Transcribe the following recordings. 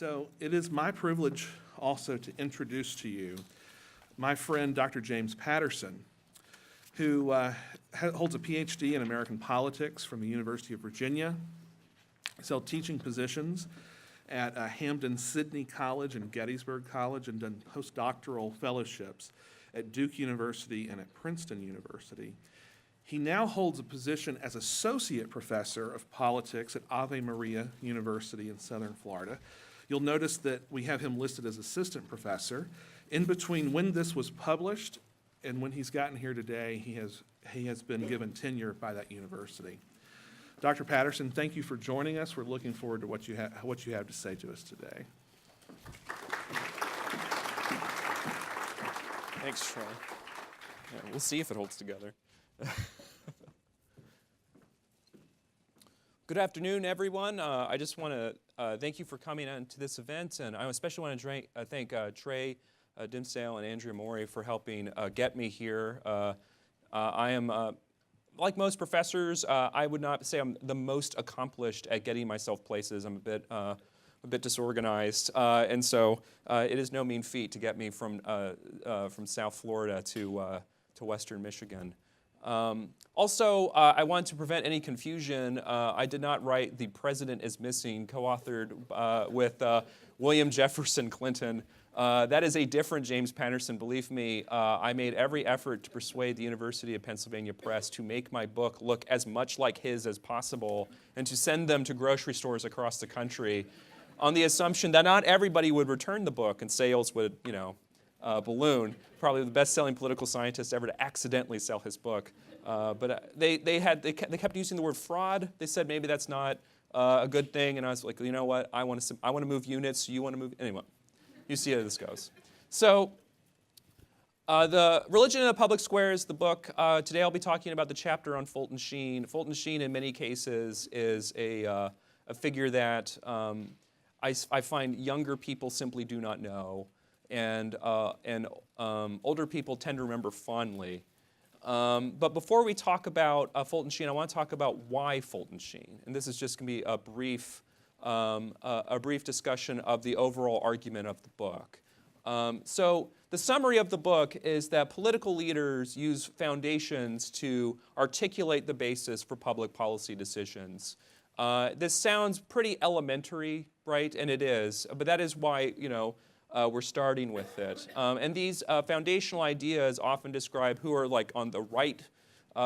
So it is my privilege also to introduce to you my friend, Dr. James Patterson, who holds a PhD in American politics from the University of Virginia. He's held teaching positions at Hampden-Sydney College and Gettysburg College, and done postdoctoral fellowships at Duke University and at Princeton University. He now holds a position as associate professor of politics at Ave Maria University in Southern Florida. You'll notice that we have him listed as assistant professor. In between when this was published and when he's gotten here today, he has been given tenure by that university. Dr. Patterson, thank you for joining us. We're looking forward to what you have to say to us today. Thanks, Troy. Yeah, we'll see if it holds together. Good afternoon, everyone. I just want to thank you for coming on to this event, and I especially want to thank Trey Dimsdale and Andrea Morey for helping get me here. I am, like most professors, I would not say I'm the most accomplished at getting myself places. I'm a bit disorganized, and so it is no mean feat to get me from South Florida to Western Michigan. Also, I want to prevent any confusion. I did not write "The President is Missing," co-authored with William Jefferson Clinton. That is a different James Patterson, believe me. I made every effort to persuade the University of Pennsylvania Press to make my book look as much like his as possible and to send them to grocery stores across the country on the assumption that not everybody would return the book and sales would, balloon. Probably the best-selling political scientist ever to accidentally sell his book. But they kept using the word fraud. They said maybe that's not a good thing, and I was like, you know what? I want to move units. You want to move anyway. You see how this goes. So, the Religion in the Public Square is the book. Today I'll be talking about the chapter on Fulton Sheen. Fulton Sheen, in many cases, is a figure that I find younger people simply do not know, and older people tend to remember fondly. But before we talk about Fulton Sheen, I want to talk about why Fulton Sheen, and this is just going to be a brief discussion of the overall argument of the book. So the summary of the book is that political leaders use foundations to articulate the basis for public policy decisions. This sounds pretty elementary, right? And it is, but that is why, we're starting with it. And these foundational ideas often describe who are like on the right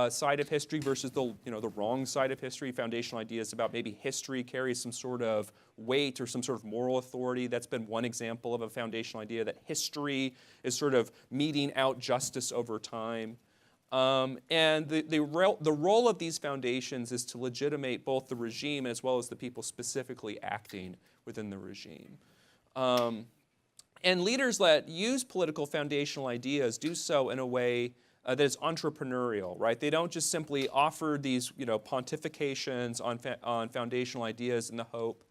side of history versus the wrong side of history. Foundational ideas about maybe history carries some sort of weight or some sort of moral authority. That's been one example of a foundational idea, that history is sort of meting out justice over time. And the role of these foundations is to legitimate both the regime as well as the people specifically acting within the regime. And leaders that use political foundational ideas do so in a way that is entrepreneurial, right? They don't just simply offer these, pontifications on foundational ideas in the hope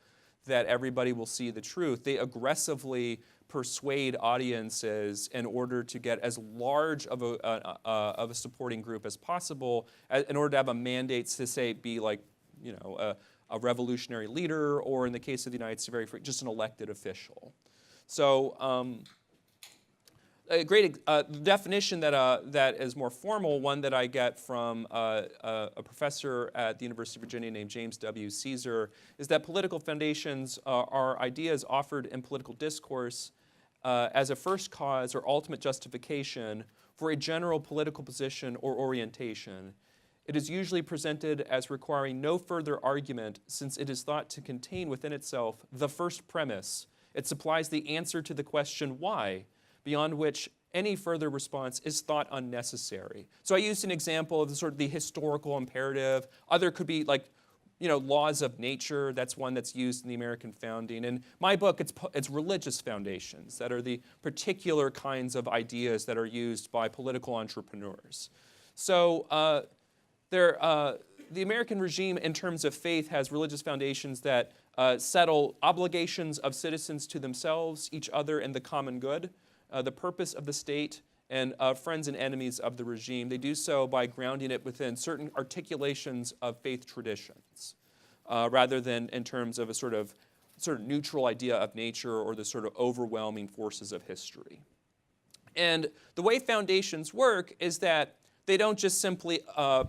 that everybody will see the truth. They aggressively persuade audiences in order to get as large of a supporting group as possible, in order to have a mandate to say be like, a revolutionary leader, or in the case of the United States, just an elected official. So a great definition that is more formal, one that I get from a professor at the University of Virginia named James W. Caesar, is that political foundations are ideas offered in political discourse as a first cause or ultimate justification for a general political position or orientation. It is usually presented as requiring no further argument, since it is thought to contain within itself the first premise. It supplies the answer to the question why, beyond which any further response is thought unnecessary. So I used an example of the historical imperative. Other could be like, laws of nature. That's one that's used in the American founding. In my book, it's religious foundations that are the particular kinds of ideas that are used by political entrepreneurs. So the American regime, in terms of faith, has religious foundations that settle obligations of citizens to themselves, each other, and the common good, the purpose of the state, and friends and enemies of the regime. They do so by grounding it within certain articulations of faith traditions, rather than in terms of a sort of sort of neutral idea of nature or the sort of overwhelming forces of history. And the way foundations work is that they don't just simply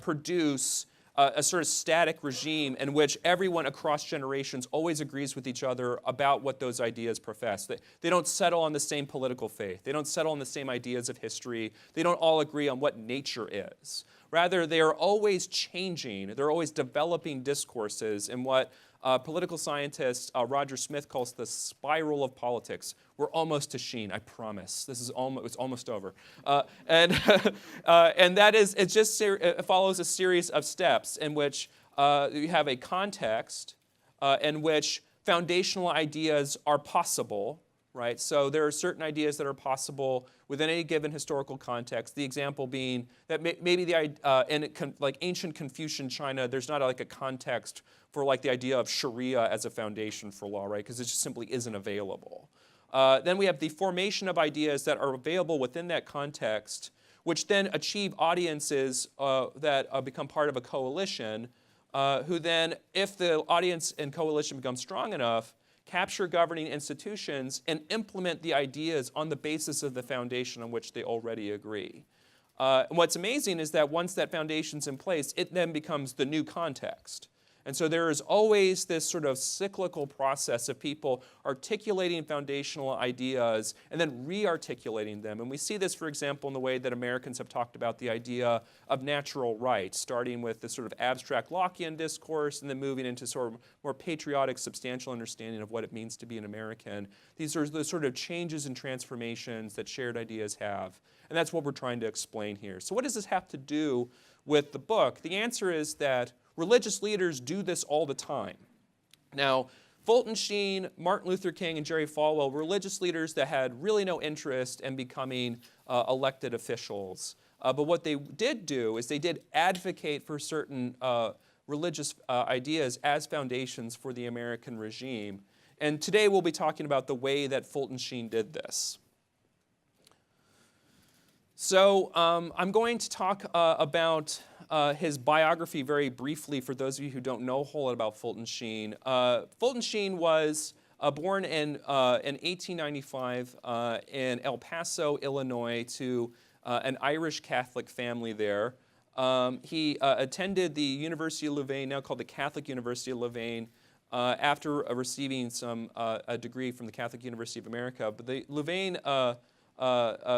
produce a sort of static regime in which everyone across generations always agrees with each other about what those ideas profess. They don't settle on the same political faith. They don't settle on the same ideas of history. They don't all agree on what nature is. Rather, they are always changing. They're always developing discourses in what political scientist Roger Smith calls the spiral of politics. We're almost to Sheen, I promise. It's almost over. And that is, it follows a series of steps in which you have a context in which foundational ideas are possible, right? So there are certain ideas that are possible within any given historical context. The example being that maybe like ancient Confucian China, there's not like a context for like the idea of Sharia as a foundation for law, right? Because it just simply isn't available. Then we have the formation of ideas that are available within that context, which then achieve audiences that become part of a coalition, who then, if the audience and coalition become strong enough, capture governing institutions and implement the ideas on the basis of the foundation on which they already agree. And what's amazing is that once that foundation's in place, it then becomes the new context. And so there is always this sort of cyclical process of people articulating foundational ideas and then re-articulating them. And we see this, for example, in the way that Americans have talked about the idea of natural rights, starting with this sort of abstract Lockean discourse and then moving into sort of more patriotic, substantial understanding of what it means to be an American. These are the sort of changes and transformations that shared ideas have. And that's what we're trying to explain here. So what does this have to do with the book? The answer is that religious leaders do this all the time. Now, Fulton Sheen, Martin Luther King, and Jerry Falwell were religious leaders that had really no interest in becoming elected officials. But what they did do is they did advocate for certain religious ideas as foundations for the American regime. And today we'll be talking about the way that Fulton Sheen did this. So I'm going to talk about his biography very briefly for those of you who don't know a whole lot about Fulton Sheen. Fulton Sheen was born in 1895 in El Paso, Illinois, to an Irish Catholic family there. He attended the University of Louvain, now called the Catholic University of Louvain, after receiving a degree from the Catholic University of America. But the Louvain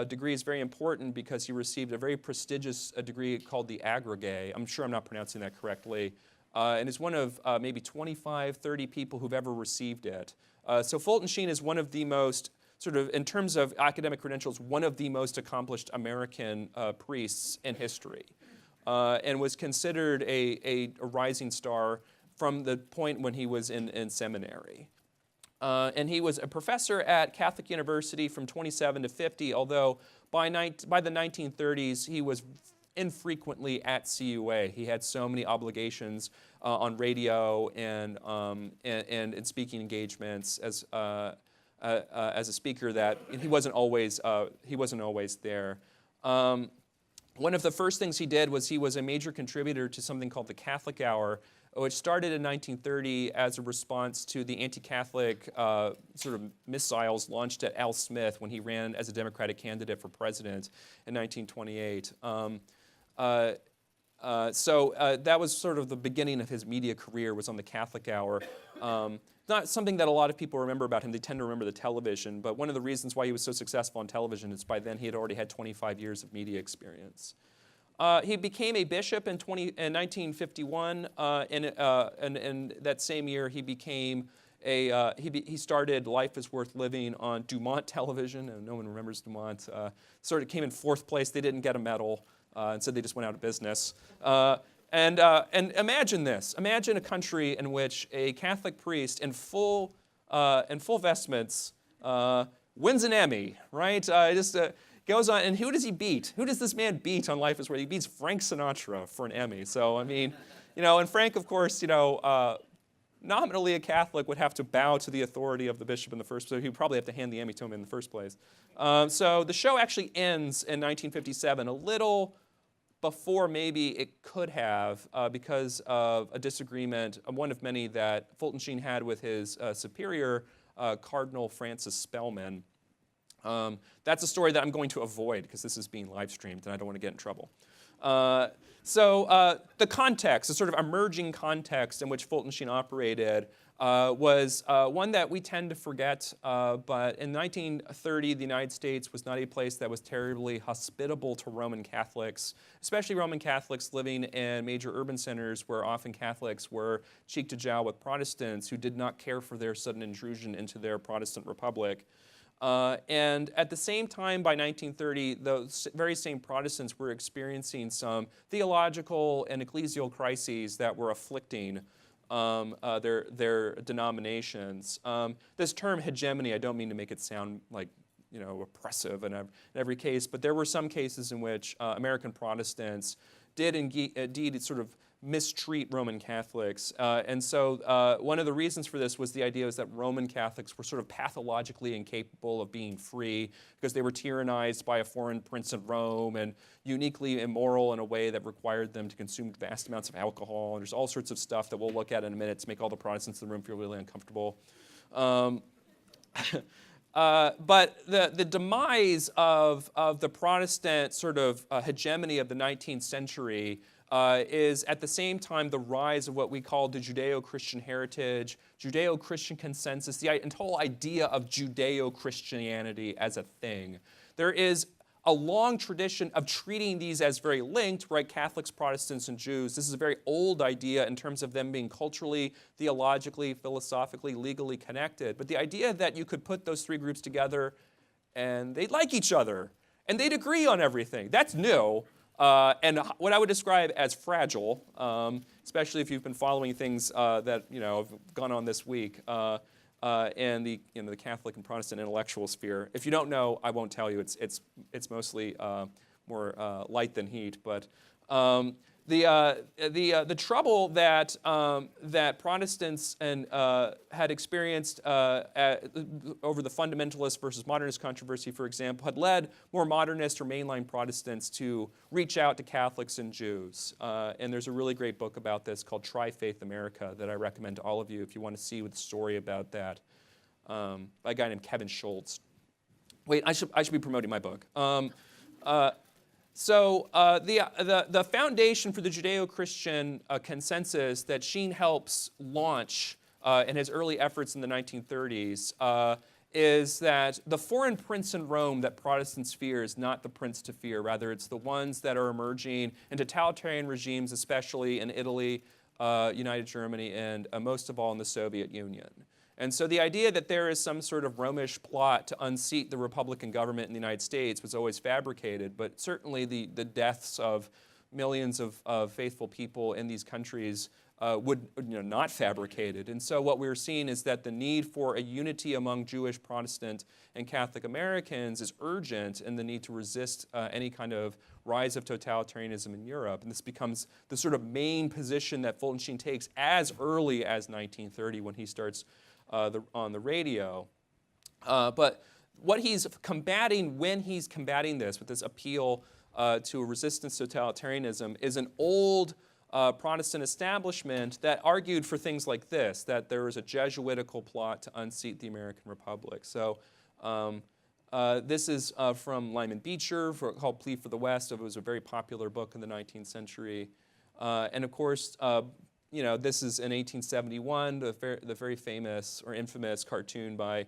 degree is very important because he received a very prestigious degree called the Agrégé. I'm sure I'm not pronouncing that correctly. And is one of maybe 25, 30 people who've ever received it. So Fulton Sheen is one of the most, sort of, in terms of academic credentials, one of the most accomplished American priests in history. And was considered a rising star from the point when he was in seminary. And he was a professor at Catholic University from 27 to 50, although by the 1930s, he was infrequently at CUA. He had so many obligations on radio and speaking engagements as a speaker that he wasn't always there. One of the first things he did was he was a major contributor to something called the Catholic Hour, which started in 1930 as a response to the anti-Catholic sort of missiles launched at Al Smith when he ran as a Democratic candidate for president in 1928. So that was sort of the beginning of his media career, was on the Catholic Hour. Not something that a lot of people remember about him. They tend to remember the television, but one of the reasons why he was so successful on television is by then he had already had 25 years of media experience. He became a bishop in 1951, and that same year he became he started Life is Worth Living on Dumont Television, and no one remembers Dumont. Sort of came in 4th place. They didn't get a medal, and so they just went out of business. And imagine this. Imagine a country in which a Catholic priest in full vestments wins an Emmy, right? Goes on, and who does he beat? Who does this man beat on Life is Worth? He beats Frank Sinatra for an Emmy. So, I mean, and Frank, of course, nominally a Catholic would have to bow to the authority of the bishop in the first place. So he'd probably have to hand the Emmy to him in the first place. So the show actually ends in 1957, a little before maybe it could have because of a disagreement, one of many that Fulton Sheen had with his superior, Cardinal Francis Spellman. That's a story that I'm going to avoid because this is being live streamed and I don't want to get in trouble. So the context, the sort of emerging context in which Fulton Sheen operated was one that we tend to forget, but in 1930, the United States was not a place that was terribly hospitable to Roman Catholics, especially Roman Catholics living in major urban centers where often Catholics were cheek to jowl with Protestants who did not care for their sudden intrusion into their Protestant republic. And at the same time, by 1930, those very same Protestants were experiencing some theological and ecclesial crises that were afflicting their denominations. This term hegemony, I don't mean to make it sound like oppressive in every case, but there were some cases in which American Protestants did indeed sort of mistreat Roman Catholics. And so one of the reasons for this was the idea was that Roman Catholics were sort of pathologically incapable of being free because they were tyrannized by a foreign prince of Rome and uniquely immoral in a way that required them to consume vast amounts of alcohol. And there's all sorts of stuff that we'll look at in a minute to make all the Protestants in the room feel really uncomfortable. But the demise of the Protestant sort of hegemony of the 19th century is at the same time the rise of what we call the Judeo-Christian heritage, Judeo-Christian consensus, the whole idea of Judeo-Christianity as a thing. There is a long tradition of treating these as very linked, right? Catholics, Protestants, and Jews. This is a very old idea in terms of them being culturally, theologically, philosophically, legally connected. But the idea that you could put those three groups together and they'd like each other and they'd agree on everything, that's new. And what I would describe as fragile, especially if you've been following things that have gone on this week in the the Catholic and Protestant intellectual sphere. If you don't know, I won't tell you. It's mostly more light than heat. But the trouble that that Protestants had experienced over the fundamentalist versus modernist controversy, for example, had led more modernist or mainline Protestants to reach out to Catholics and Jews. And there's a really great book about this called Tri-Faith America that I recommend to all of you if you want to see the story about that, by a guy named Kevin Schultz. Wait, I should be promoting my book. So the foundation for the Judeo-Christian consensus that Sheen helps launch in his early efforts in the 1930s is that the foreign prince in Rome that Protestants fear is not the prince to fear. Rather, it's the ones that are emerging in totalitarian regimes, especially in Italy, United Germany, and most of all in the Soviet Union. And so the idea that there is some sort of Romish plot to unseat the Republican government in the United States was always fabricated, but certainly the deaths of millions of faithful people in these countries would not fabricated. And so what we're seeing is that the need for a unity among Jewish, Protestant, and Catholic Americans is urgent, and the need to resist any kind of rise of totalitarianism in Europe. And this becomes the sort of main position that Fulton Sheen takes as early as 1930 when he starts on the radio. But what he's combating when he's combating this, with this appeal to a resistance to totalitarianism, is an old Protestant establishment that argued for things like this, that there was a Jesuitical plot to unseat the American Republic. So this is from Lyman Beecher called Plea for the West. It was a very popular book in the 19th century. And of course, this is in 1871, the very famous or infamous cartoon by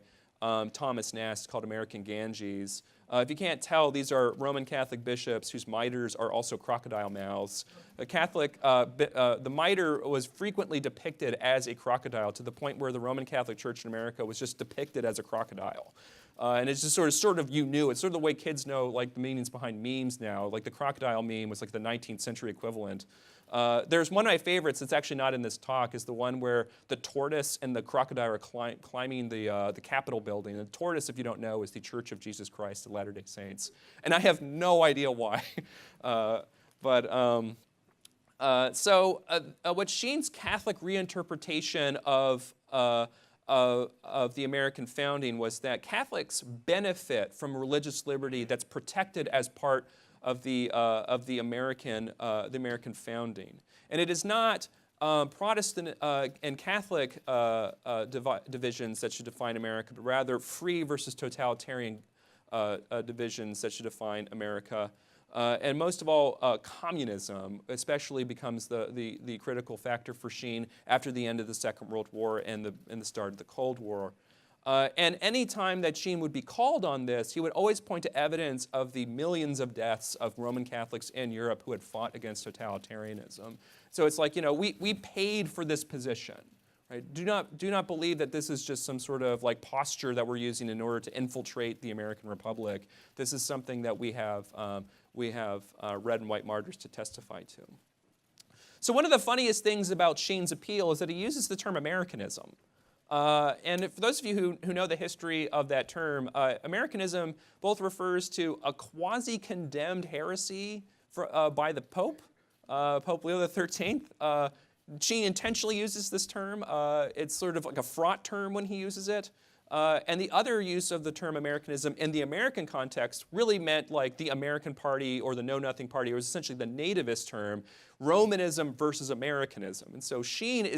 Thomas Nast called American Ganges. If you can't tell, these are Roman Catholic bishops whose miters are also crocodile mouths. The mitre was frequently depicted as a crocodile, to the point where the Roman Catholic Church in America was just depicted as a crocodile. And it's just sort of you knew. It's sort of the way kids know like the meanings behind memes now. Like the crocodile meme was like the 19th century equivalent. There's one of my favorites that's actually not in this talk, is the one where the tortoise and the crocodile are climbing the Capitol building. And the tortoise, if you don't know, is the Church of Jesus Christ of Latter-day Saints. And I have no idea why. What Sheen's Catholic reinterpretation of the American founding was that Catholics benefit from religious liberty that's protected as part of the American founding. And it is not Protestant and Catholic divisions that should define America, but rather free versus totalitarian divisions that should define America. And most of all, communism especially becomes the critical factor for Sheen after the end of the Second World War and the start of the Cold War. And any time that Sheen would be called on this, he would always point to evidence of the millions of deaths of Roman Catholics in Europe who had fought against totalitarianism. So it's like, we paid for this position. Right? Do not believe that this is just some sort of like posture that we're using in order to infiltrate the American Republic. This is something that we have red and white martyrs to testify to. So one of the funniest things about Sheen's appeal is that he uses the term Americanism. And for those of you who know the history of that term, Americanism both refers to a quasi-condemned heresy by the Pope, Pope Leo XIII. Sheen intentionally uses this term. It's sort of like a fraught term when he uses it. And the other use of the term Americanism in the American context really meant like the American Party or the Know-Nothing Party. It was essentially the nativist term, Romanism versus Americanism. And so Sheen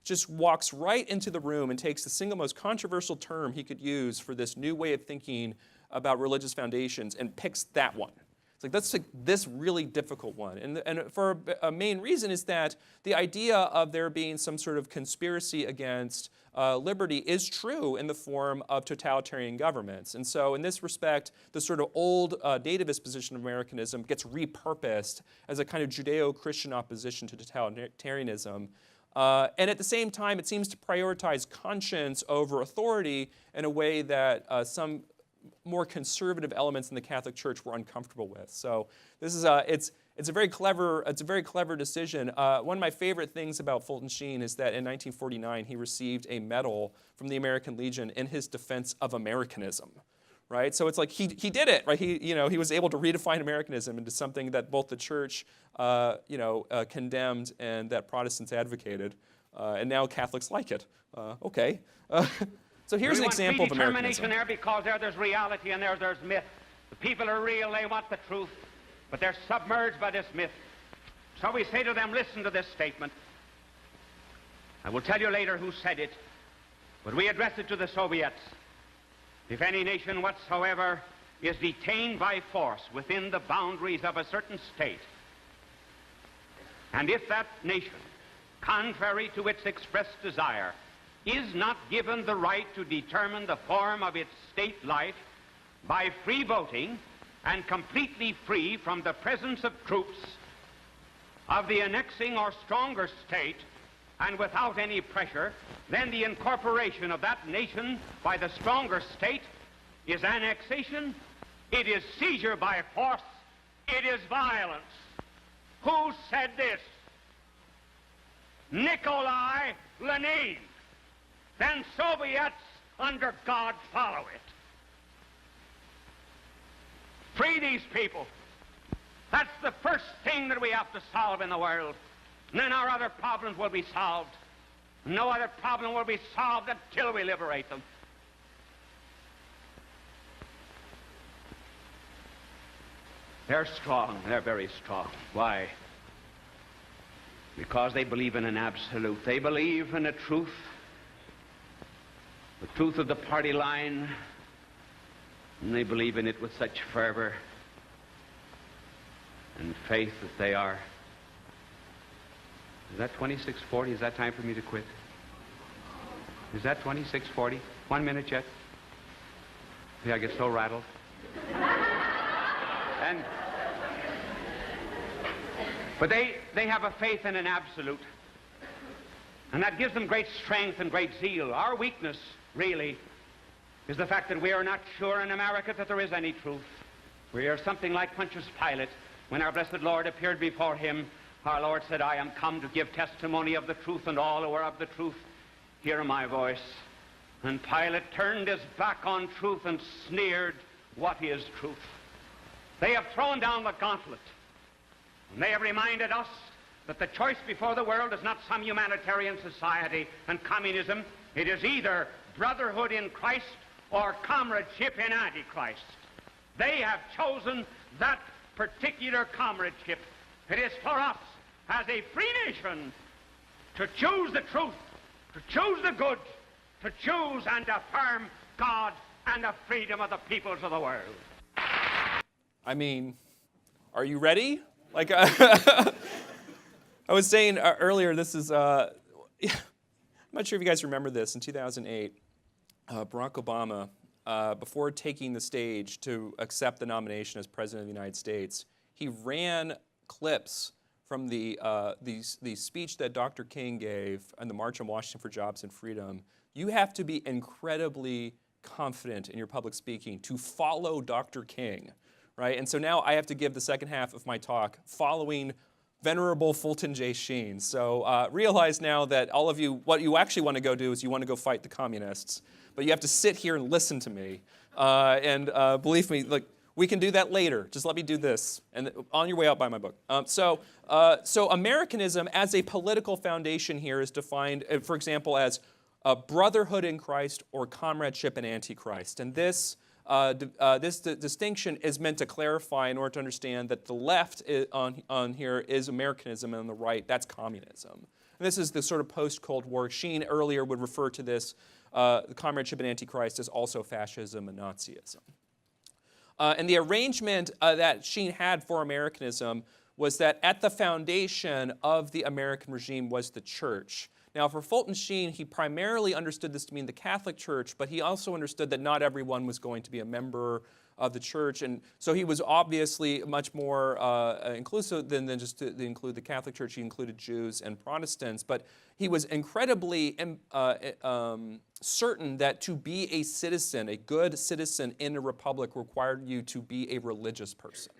just walks right into the room and takes the single most controversial term he could use for this new way of thinking about religious foundations and picks that one. It's like, that's like this really difficult one. And for a main reason is that the idea of there being some sort of conspiracy against liberty is true in the form of totalitarian governments. And so in this respect, the sort of old nativist position of Americanism gets repurposed as a kind of Judeo-Christian opposition to totalitarianism. And at the same time, it seems to prioritize conscience over authority in a way that some more conservative elements in the Catholic Church were uncomfortable with. So this is it's a very clever decision. One of my favorite things about Fulton Sheen is that in 1949 he received a medal from the American Legion in his defense of Americanism. Right? So it's like he did it, right? He was able to redefine Americanism into something that both the church condemned and that Protestants advocated, and now Catholics like it. Okay. So here's an example of Americanism. There because there's reality and there's myth. The people are real, they want the truth, but they're submerged by this myth. So we say to them, listen to this statement. I will tell you later who said it, but we address it to the Soviets. If any nation whatsoever is detained by force within the boundaries of a certain state, and if that nation, contrary to its expressed desire, is not given the right to determine the form of its state life by free voting and completely free from the presence of troops of the annexing or stronger state, and without any pressure, then the incorporation of that nation by the stronger state is annexation, it is seizure by force, it is violence. Who said this? Nikolai Lenin. Then Soviets under God follow it. Free these people. That's the first thing that we have to solve in the world. And then our other problems will be solved. No other problem will be solved until we liberate them. They're strong. They're very strong. Why? Because they believe in an absolute. They believe in a truth. The truth of the party line. And they believe in it with such fervor and faith that they are. Is that 26:40? Is that time for me to quit? Is that 26:40? 1 minute yet? See, I get so rattled. But they have a faith in an absolute. And that gives them great strength and great zeal. Our weakness, really, is the fact that we are not sure in America that there is any truth. We are something like Pontius Pilate. When our blessed Lord appeared before him, our Lord said, I am come to give testimony of the truth, and all who are of the truth hear my voice. And Pilate turned his back on truth and sneered, what is truth? They have thrown down the gauntlet. And they have reminded us that the choice before the world is not some humanitarian society and communism. It is either brotherhood in Christ or comradeship in Antichrist. They have chosen that particular comradeship. It is for us, as a free nation, to choose the truth, to choose the good, to choose and affirm God and the freedom of the peoples of the world. I mean, are you ready? Like, I was saying earlier, this is, I'm not sure if you guys remember this. In 2008, Barack Obama, before taking the stage to accept the nomination as President of the United States, he ran clips from the speech that Dr. King gave on the March on Washington for Jobs and Freedom. You have to be incredibly confident in your public speaking to follow Dr. King, right? And so now I have to give the second half of my talk following Venerable Fulton J. Sheen. So realize now that all of you, what you actually want to go do is you want to go fight the communists, but you have to sit here and listen to me. And believe me, like, we can do that later. Just let me do this, and on your way out, buy my book. So Americanism as a political foundation here is defined, for example, as brotherhood in Christ or comradeship in Antichrist. And this distinction is meant to clarify in order to understand that the left on here is Americanism, and on the right, that's communism. And this is the sort of post-Cold War. Sheen earlier would refer to this, the comradeship in Antichrist, as also fascism and Nazism. And the arrangement that Sheen had for Americanism was that at the foundation of the American regime was the church. Now, for Fulton Sheen, he primarily understood this to mean the Catholic Church, but he also understood that not everyone was going to be a member of the church. And so he was obviously much more inclusive than just to include the Catholic Church. He included Jews and Protestants. But he was incredibly certain that to be a citizen, a good citizen in a republic, required you to be a religious person.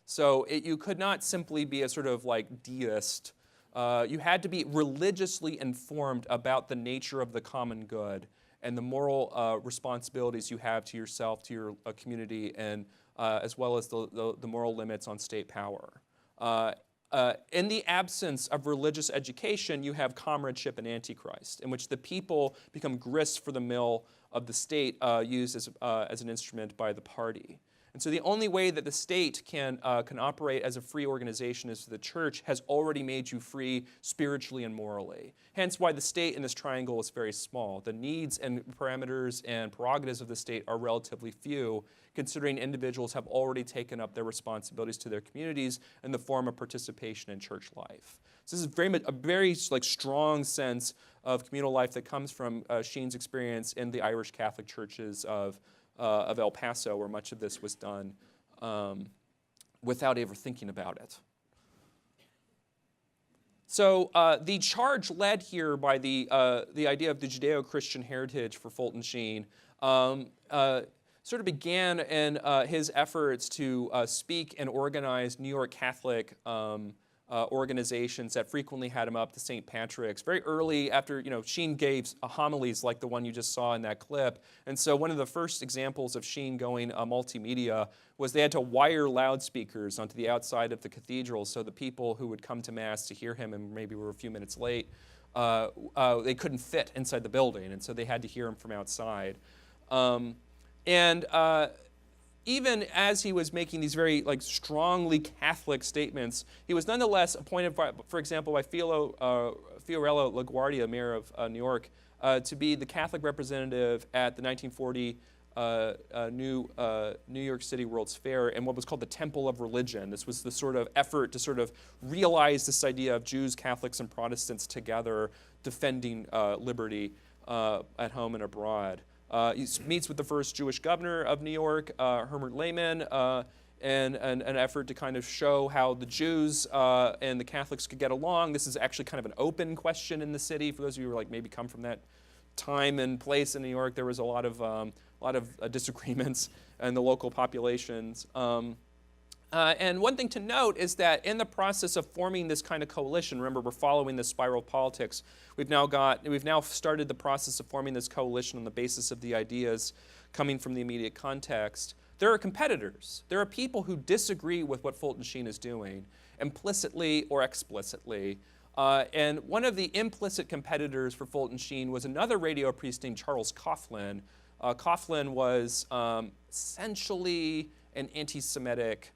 So you could not simply be a sort of like deist. You had to be religiously informed about the nature of the common good and the moral responsibilities you have to yourself, to your community, and as well as the moral limits on state power. In the absence of religious education, you have comradeship and Antichrist, in which the people become grist for the mill of the state used as an instrument by the party. And so the only way that the state can operate as a free organization is the church has already made you free spiritually and morally. Hence why the state in this triangle is very small. The needs and parameters and prerogatives of the state are relatively few, considering individuals have already taken up their responsibilities to their communities in the form of participation in church life. So this is very much a very strong sense of communal life that comes from Sheen's experience in the Irish Catholic churches of El Paso, where much of this was done without ever thinking about it. So the charge led here by the idea of the Judeo-Christian heritage for Fulton Sheen sort of began in his efforts to speak and organize New York Catholic organizations that frequently had him up to St. Patrick's. Very early after, Sheen gave homilies like the one you just saw in that clip. And so one of the first examples of Sheen going multimedia was they had to wire loudspeakers onto the outside of the cathedral so the people who would come to Mass to hear him and maybe were a few minutes late, they couldn't fit inside the building. And so they had to hear him from outside. Even as he was making these very strongly Catholic statements, he was nonetheless appointed, for example, by Fiorello LaGuardia, mayor of New York, to be the Catholic representative at the 1940 New York City World's Fair in what was called the Temple of Religion. This was the sort of effort to sort of realize this idea of Jews, Catholics, and Protestants together defending liberty at home and abroad. He meets with the first Jewish governor of New York, Herbert Lehman, and an effort to kind of show how the Jews and the Catholics could get along. This is actually kind of an open question in the city. For those of you who maybe come from that time and place in New York, there was a lot of disagreements in the local populations. And one thing to note is that in the process of forming this kind of coalition, remember we're following this spiral of politics, we've now started the process of forming this coalition on the basis of the ideas coming from the immediate context. There are competitors. There are people who disagree with what Fulton Sheen is doing, implicitly or explicitly. And one of the implicit competitors for Fulton Sheen was another radio priest named Charles Coughlin. Coughlin was essentially an anti-Semitic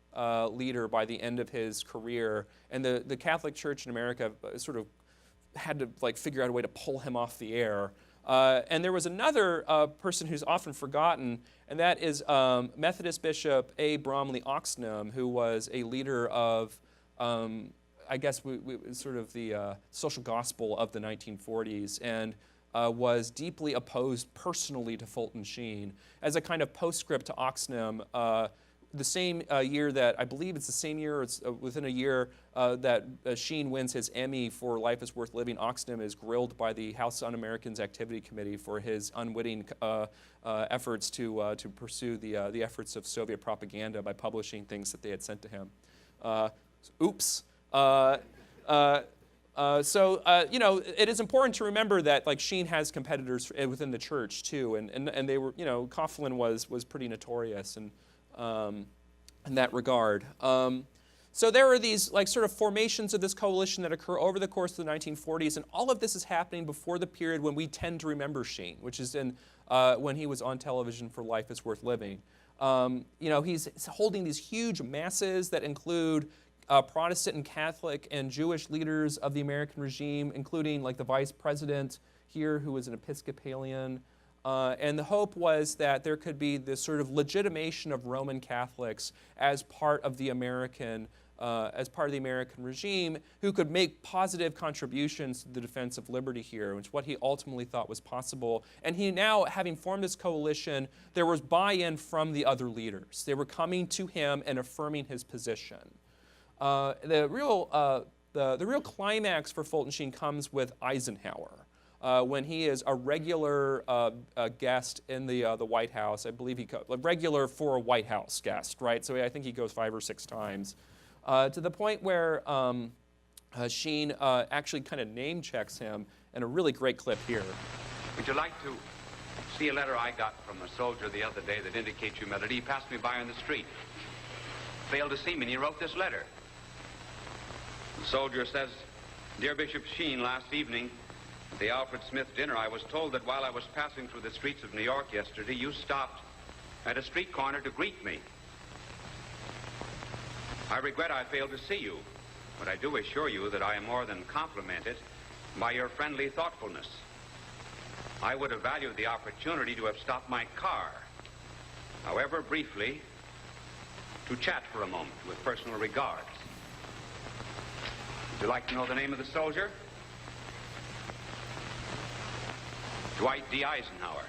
leader by the end of his career, and the Catholic Church in America sort of had to figure out a way to pull him off the air. And there was another person who's often forgotten, and that is Methodist Bishop A. Bromley Oxnam, who was a leader of, I guess, sort of the social gospel of the 1940s, and was deeply opposed personally to Fulton Sheen. As a kind of postscript to Oxnam, the same year that, I believe it's the same year, it's within a year that Sheen wins his Emmy for Life is Worth Living, Oxnam is grilled by the House Un-Americans Activity Committee for his unwitting efforts to pursue the efforts of Soviet propaganda by publishing things that they had sent to him. Oops. You know, it is important to remember that Sheen has competitors within the church too, and they were, you know, Coughlin was pretty notorious in that regard. So there are these sort of formations of this coalition that occur over the course of the 1940s, and all of this is happening before the period when we tend to remember Sheen, which is when he was on television for Life is Worth Living. You know, he's holding these huge masses that include Protestant and Catholic and Jewish leaders of the American regime, including the vice president here, who was an Episcopalian. And the hope was that there could be this sort of legitimation of Roman Catholics as part of the American regime, who could make positive contributions to the defense of liberty here, which is what he ultimately thought was possible. And he now, having formed this coalition, there was buy-in from the other leaders. They were coming to him and affirming his position. The real climax for Fulton Sheen comes with Eisenhower. When he is a regular guest in the White House. I believe regular for a White House guest, right? So I think he goes 5 or 6 times. To the point where Sheen actually kind of name checks him, and a really great clip here. Would you like to see a letter I got from a soldier the other day that indicates you met it? He passed me by on the street. Failed to see me, and he wrote this letter. The soldier says, "Dear Bishop Sheen, last evening at the Alfred Smith dinner, I was told that while I was passing through the streets of New York yesterday, you stopped at a street corner to greet me. I regret I failed to see you, but I do assure you that I am more than complimented by your friendly thoughtfulness. I would have valued the opportunity to have stopped my car, however briefly, to chat for a moment with personal regards." Would you like to know the name of the soldier? Dwight D. Eisenhower.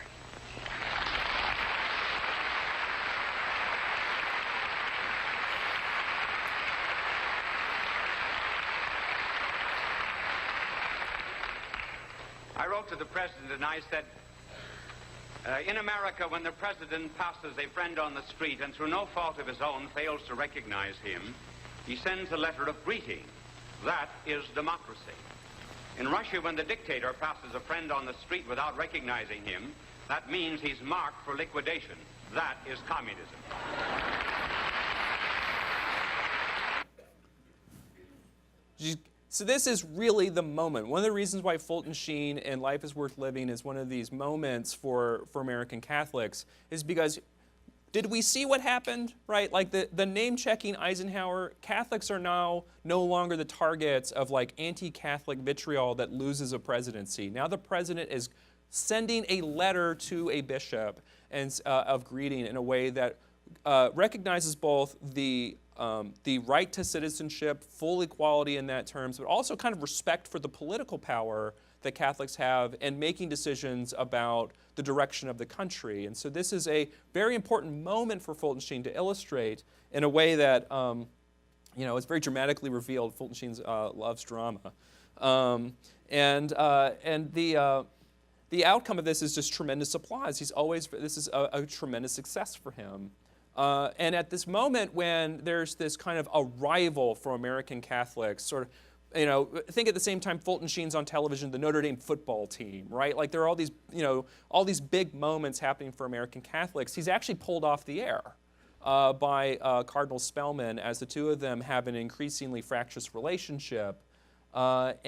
I wrote to the president and I said, in America, when the president passes a friend on the street and through no fault of his own fails to recognize him, he sends a letter of greeting. That is democracy. In Russia, when the dictator passes a friend on the street without recognizing him, that means he's marked for liquidation. That is communism. So this is really the moment. One of the reasons why Fulton Sheen and Life is Worth Living is one of these moments for American Catholics is because did we see what happened, right? The name-checking Eisenhower, Catholics are now no longer the targets of anti-Catholic vitriol that loses a presidency. Now the president is sending a letter to a bishop and of greeting in a way that recognizes both the right to citizenship, full equality in that terms, but also kind of respect for the political power that Catholics have in making decisions about the direction of the country. And so this is a very important moment for Fulton Sheen to illustrate in a way that, you know, it's very dramatically revealed. Fulton Sheen loves drama. And the outcome of this is just tremendous applause. This is a tremendous success for him. And at this moment when there's this kind of arrival for American Catholics, sort of, you know, think at the same time Fulton Sheen's on television, the Notre Dame football team, right? There are all these, you know, all these big moments happening for American Catholics. He's actually pulled off the air by Cardinal Spellman as the two of them have an increasingly fractious relationship. Even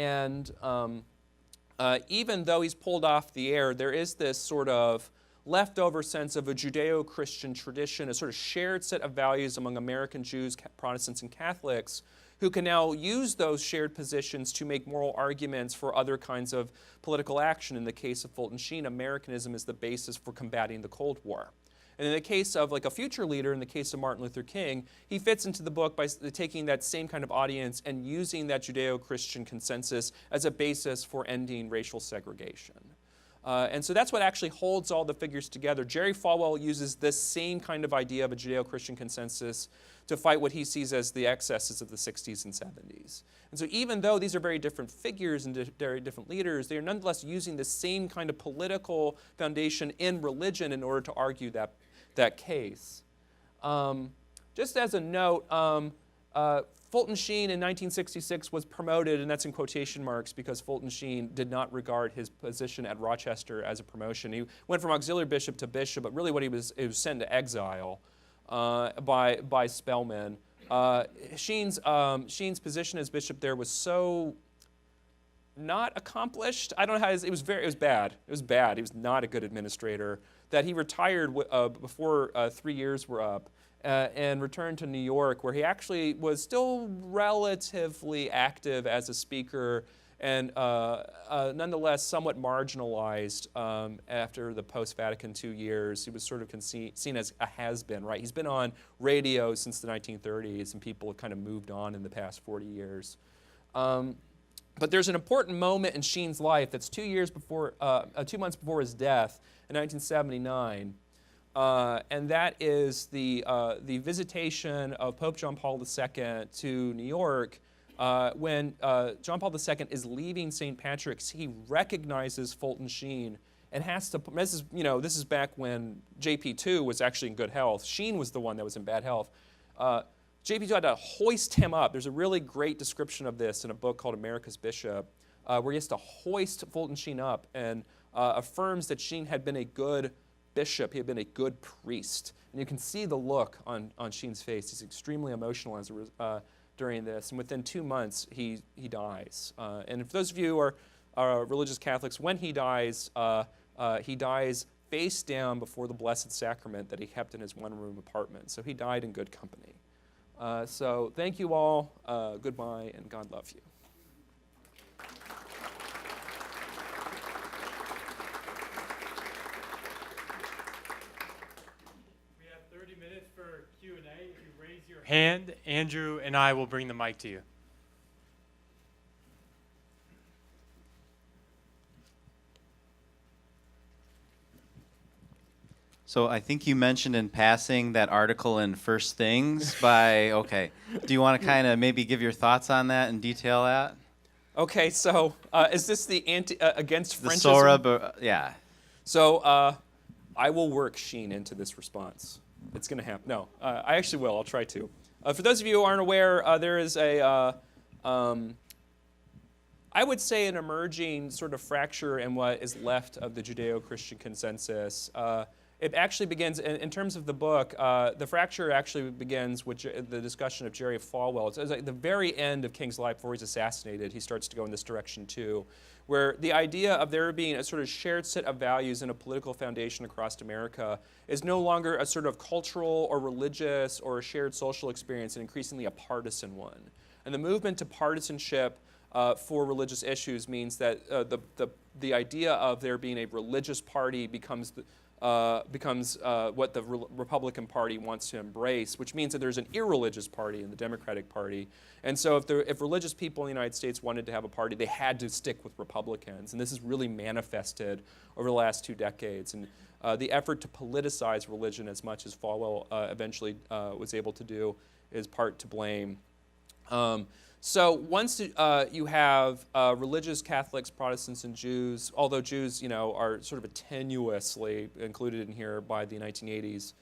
though he's pulled off the air, there is this sort of leftover sense of a Judeo-Christian tradition, a sort of shared set of values among American Jews, Protestants, and Catholics, who can now use those shared positions to make moral arguments for other kinds of political action. In the case of Fulton Sheen, Americanism is the basis for combating the Cold War. And in the case of like a future leader, in the case of Martin Luther King, he fits into the book by taking that same kind of audience and using that Judeo-Christian consensus as a basis for ending racial segregation. And so that's what actually holds all the figures together. Jerry Falwell uses this same kind of idea of a Judeo-Christian consensus to fight what he sees as the excesses of the 60s and 70s. And so even though these are very different figures and very different leaders, they are nonetheless using the same kind of political foundation in religion in order to argue that case. Just as a note, Fulton Sheen in 1966 was promoted, and that's in quotation marks because Fulton Sheen did not regard his position at Rochester as a promotion. He went from auxiliary bishop to bishop, but really what he was sent to exile by Spellman. Sheen's position as bishop there was so not accomplished. I don't know how it was bad. It was bad. He was not a good administrator. That he retired before 3 years were up. And returned to New York, where he actually was still relatively active as a speaker and nonetheless somewhat marginalized after the post-Vatican II years. He was sort of seen as a has-been, right? He's been on radio since the 1930s, and people have kind of moved on in the past 40 years. But there's an important moment in Sheen's life that's 2 months before his death in 1979. And that is the visitation of Pope John Paul II to New York. When John Paul II is leaving St. Patrick's, he recognizes Fulton Sheen and has to. This is back when JP2 was actually in good health. Sheen was the one that was in bad health. JP2 had to hoist him up. There's a really great description of this in a book called America's Bishop, where he has to hoist Fulton Sheen up and affirms that Sheen had been a good bishop. He had been a good priest. And you can see the look on Sheen's face. He's extremely emotional during this. And within 2 months, he dies. And if those of you are religious Catholics, when he dies face down before the Blessed Sacrament that he kept in his one-room apartment. So he died in good company. So thank you all. Goodbye, and God love you. For Q&A, if you raise your hand, Andrew and I will bring the mic to you. So I think you mentioned in passing that article in First Things okay. Do you want to kind of maybe give your thoughts on that and detail that? Okay, so is this the against The Frenchism? Sora, yeah. So I will work Sheen into this response. It's going to happen. No, I actually will. I'll try to. For those of you who aren't aware, there is I would say an emerging sort of fracture in what is left of the Judeo-Christian consensus. It actually begins, in terms of the book, the fracture actually begins with the discussion of Jerry Falwell. It's at the very end of King's life, before he's assassinated, he starts to go in this direction too, where the idea of there being a sort of shared set of values and a political foundation across America is no longer a sort of cultural or religious or a shared social experience, and increasingly a partisan one. And the movement to partisanship for religious issues means that the idea of there being a religious party becomes what the Republican Party wants to embrace, which means that there's an irreligious party in the Democratic Party. And so if religious people in the United States wanted to have a party, they had to stick with Republicans. And this is really manifested over the last 2 decades. And the effort to politicize religion as much as Falwell eventually was able to do is part to blame. So once you have religious Catholics, Protestants, and Jews, although Jews, are sort of tenuously included in here by the 1980s,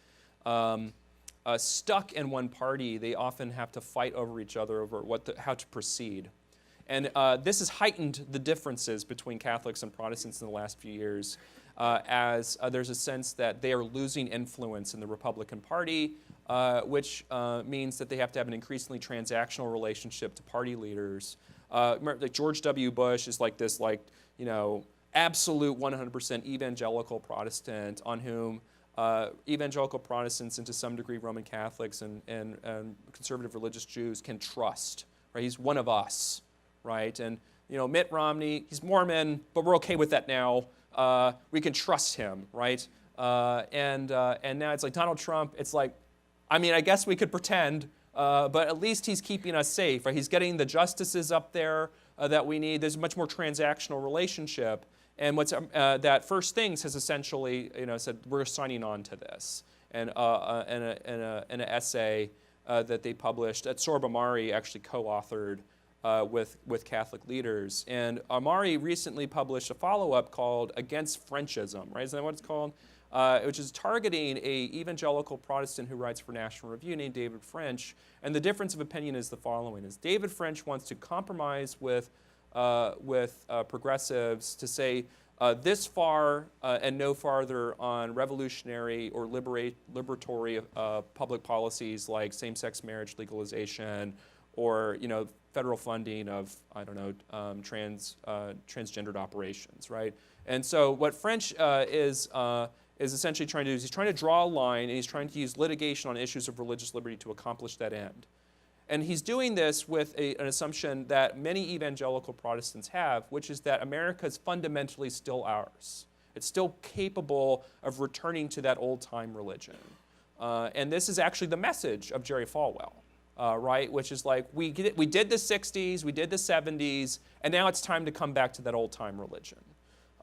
stuck in one party, they often have to fight over each other over how to proceed. And this has heightened the differences between Catholics and Protestants in the last few years, as there's a sense that they are losing influence in the Republican Party, which means that they have to have an increasingly transactional relationship to party leaders. Like George W. Bush is like this, absolute 100% evangelical Protestant on whom evangelical Protestants and to some degree Roman Catholics and conservative religious Jews can trust, right? He's one of us, right? And, Mitt Romney, he's Mormon, but we're okay with that now. We can trust him, right? And now it's like Donald Trump, it's like, I guess we could pretend, but at least he's keeping us safe, right? He's getting the justices up there that we need. There's a much more transactional relationship. And what's that First Things has essentially, said we're signing on to this. And an essay that they published that Sohrab Ahmari actually co-authored with Catholic leaders. And Ahmari recently published a follow-up called Against Frenchism, right? Isn't that what it's called? Which is targeting a evangelical Protestant who writes for National Review named David French. And the difference of opinion is the following: is David French wants to compromise with progressives to say this far and no farther on revolutionary or liberatory public policies like same-sex marriage legalization, or federal funding of transgendered operations, right? And so what French is essentially trying to do is he's trying to draw a line, and he's trying to use litigation on issues of religious liberty to accomplish that end. And he's doing this with an assumption that many evangelical Protestants have, which is that America is fundamentally still ours. It's still capable of returning to that old-time religion. And this is actually the message of Jerry Falwell, right? Which is like, we did the 60s, we did the 70s, and now it's time to come back to that old-time religion.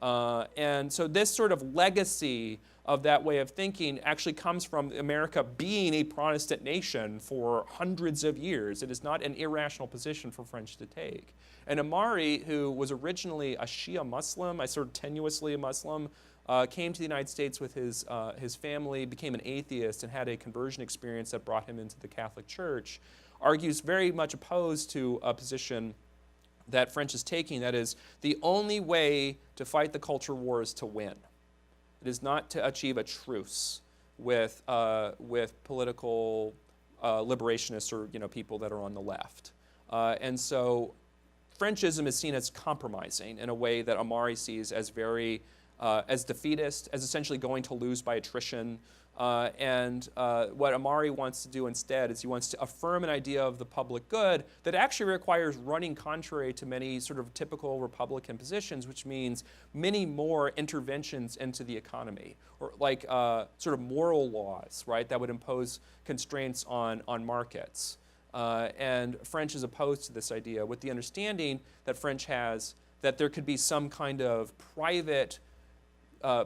And so this sort of legacy of that way of thinking actually comes from America being a Protestant nation for hundreds of years. It is not an irrational position for French to take. And Ahmari, who was originally a Shia Muslim, sort of tenuously a Muslim, came to the United States with his family, became an atheist, and had a conversion experience that brought him into the Catholic Church, argues very much opposed to a position that French is taking, that is, the only way to fight the culture war is to win. It is not to achieve a truce with political liberationists or people that are on the left. And so Frenchism is seen as compromising in a way that Ahmari sees as very as defeatist, as essentially going to lose by attrition. And what Ahmari wants to do instead is he wants to affirm an idea of the public good that actually requires running contrary to many sort of typical Republican positions, which means many more interventions into the economy, or like sort of moral laws, right, that would impose constraints on markets. And French is opposed to this idea with the understanding that French has that there could be some kind of private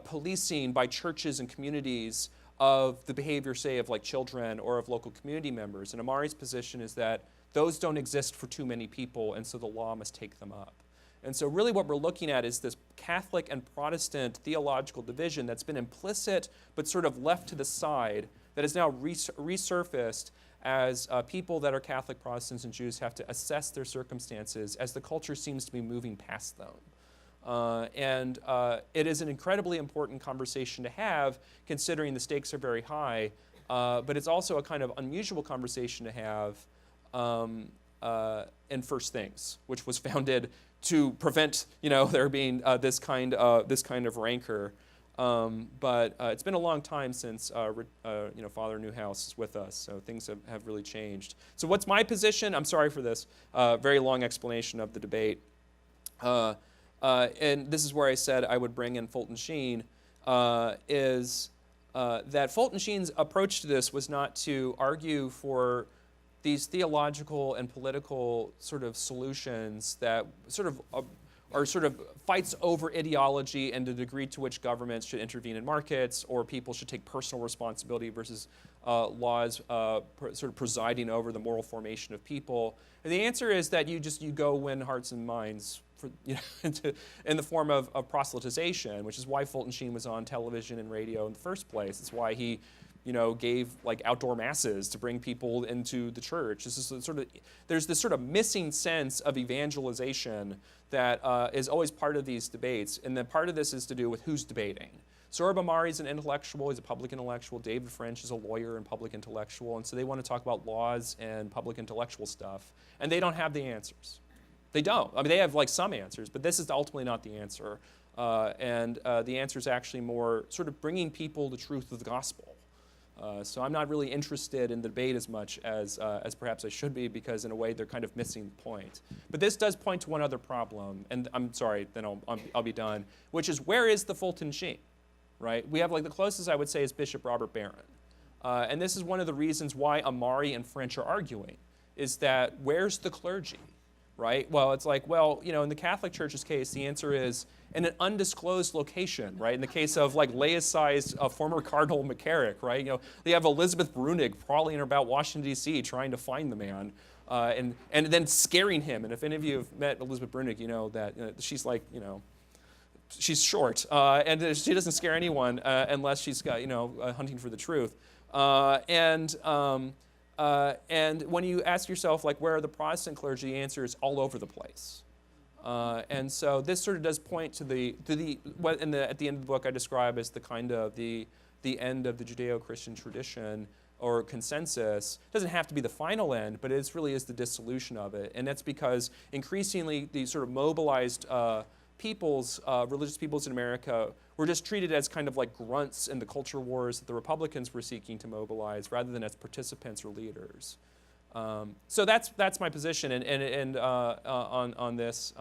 policing by churches and communities of the behavior, say, of like children or of local community members. And Ahmari's position is that those don't exist for too many people, and so the law must take them up. And so really what we're looking at is this Catholic and Protestant theological division that's been implicit but sort of left to the side, that is now resurfaced as people that are Catholic, Protestants, and Jews have to assess their circumstances as the culture seems to be moving past them. And it is an incredibly important conversation to have, considering the stakes are very high, but it's also a kind of unusual conversation to have in First Things, which was founded to prevent there being this kind of rancor. But it's been a long time since Father Newhouse is with us, so things have really changed. So what's my position? I'm sorry for this very long explanation of the debate. And this is where I said I would bring in Fulton Sheen, is that Fulton Sheen's approach to this was not to argue for these theological and political sort of solutions that sort of are sort of fights over ideology and the degree to which governments should intervene in markets, or people should take personal responsibility versus laws sort of presiding over the moral formation of people. And the answer is that you go win hearts and minds in the form of proselytization, which is why Fulton Sheen was on television and radio in the first place. It's why he gave like outdoor masses to bring people into the church. There's this sort of missing sense of evangelization that is always part of these debates, and then part of this is to do with who's debating. Sohrab Ahmari is an intellectual, he's a public intellectual. David French is a lawyer and public intellectual, and so they want to talk about laws and public intellectual stuff, and they don't have the answers. They don't. I mean, they have like some answers, but this is ultimately not the answer. And the answer is actually more sort of bringing people the truth of the gospel. So I'm not really interested in the debate as much as perhaps I should be, because in a way they're kind of missing the point. But this does point to one other problem, and I'm sorry, then I'll be done, which is, where is the Fulton Sheen, right? We have, like, the closest I would say is Bishop Robert Barron. And this is one of the reasons why Amari and French are arguing, is that where's the clergy, right? Well, it's like, well, you know, in the Catholic Church's case, the answer is in an undisclosed location, right? In the case of, like, laicized former Cardinal McCarrick, right? You know, they have Elizabeth Brunig crawling about Washington, D.C., trying to find the man, and then scaring him. And if any of you have met Elizabeth Brunig, you know that she's like, you know, she's short, and she doesn't scare anyone unless she's got, you know, hunting for the truth. And when you ask yourself, like, where are the Protestant clergy, the answer is all over the place. And so this sort of does point to what at the end of the book I describe as the kind of the end of the Judeo-Christian tradition or consensus. It doesn't have to be the final end, but it really is the dissolution of it. And that's because increasingly these sort of mobilized religious peoples in America were just treated as kind of like grunts in the culture wars that the Republicans were seeking to mobilize, rather than as participants or leaders. So that's my position, and on this.